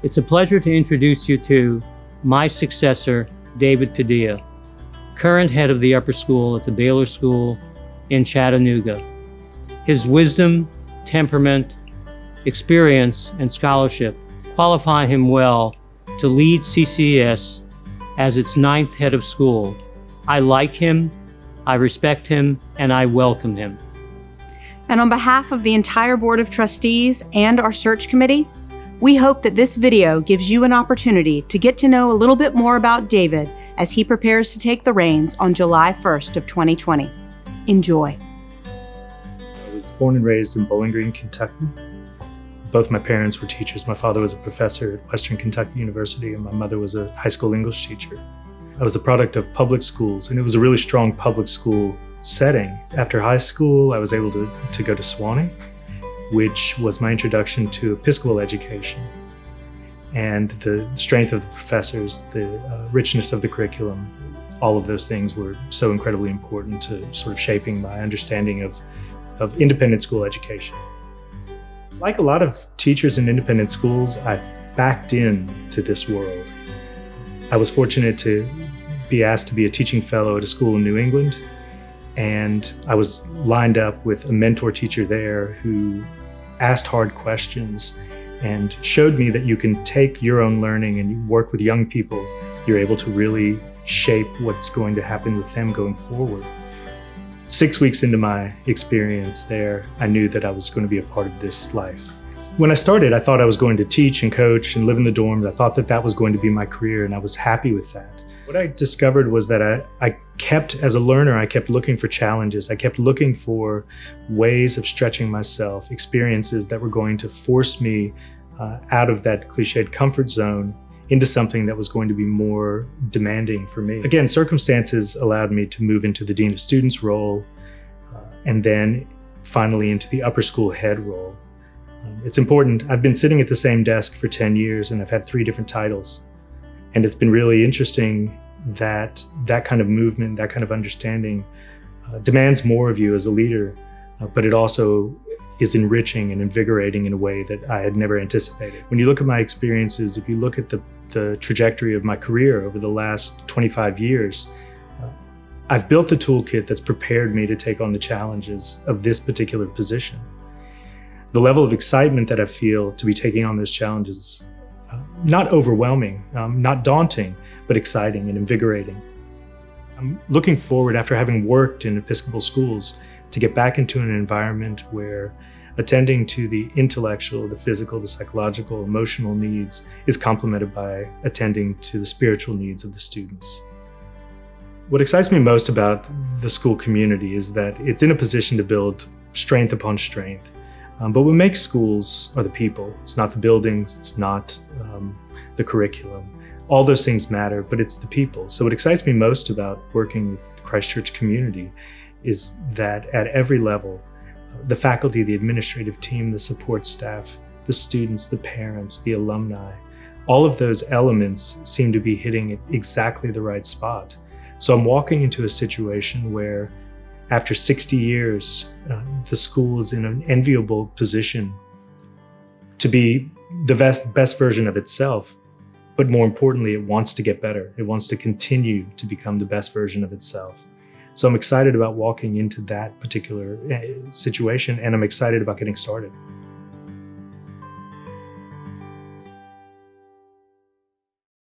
It's a pleasure to introduce you to my successor, David Padilla, current head of the upper school at the Baylor School in Chattanooga. His wisdom, temperament, experience, and scholarship qualify him well to lead CCS as its 9th head of school. I like him, I respect him, and I welcome him. And on behalf of the entire Board of Trustees and our search committee, we hope that this video gives you an opportunity to get to know a little bit more about David as he prepares to take the reins on July 1st of 2020. Enjoy. I was born and raised in Bowling Green, Kentucky. Both my parents were teachers. My father was a professor at Western Kentucky University, and my mother was a high school English teacher. I was the product of public schools, and it was a really strong public school setting. After high school, I was able to go to Sewanee, which was my introduction to Episcopal education. And the strength of the professors, the richness of the curriculum, all of those things were so incredibly important to sort of shaping my understanding of independent school education. Like a lot of teachers in independent schools, I backed into this world. I was fortunate to be asked to be a teaching fellow at a school in New England, and I was lined up with a mentor teacher there who asked hard questions and showed me that you can take your own learning and you work with young people. You're able to really shape what's going to happen with them going forward. 6 weeks into my experience there, I knew that I was going to be a part of this life. When I started, I thought I was going to teach and coach and live in the dorms. I thought that that was going to be my career, and I was happy with that. What I discovered was that I kept, as a learner, I kept looking for challenges. I kept looking for ways of stretching myself, experiences that were going to force me out of that cliched comfort zone into something that was going to be more demanding for me. Again, circumstances allowed me to move into the Dean of Students role, and then finally into the upper school head role. It's important. I've been sitting at the same desk for 10 years, and I've had 3 different titles. And it's been really interesting that that kind of movement, that kind of understanding demands more of you as a leader, but it also is enriching and invigorating in a way that I had never anticipated. When you look at my experiences, if you look at the trajectory of my career over the last 25 years, I've built the toolkit that's prepared me to take on the challenges of this particular position. The level of excitement that I feel to be taking on those challenges, not overwhelming, not daunting, but exciting and invigorating. I'm looking forward, after having worked in Episcopal schools, to get back into an environment where attending to the intellectual, the physical, the psychological, emotional needs is complemented by attending to the spiritual needs of the students. What excites me most about the school community is that it's in a position to build strength upon strength. But what makes schools are the people. It's not the buildings, it's not the curriculum. All those things matter, but it's the people. So what excites me most about working with Christ Church community is that at every level, the faculty, the administrative team, the support staff, the students, the parents, the alumni, all of those elements seem to be hitting at exactly the right spot. So I'm walking into a situation where after 60 years, the school is in an enviable position to be the best version of itself. But more importantly, it wants to get better. It wants to continue to become the best version of itself. So I'm excited about walking into that particular situation, and I'm excited about getting started.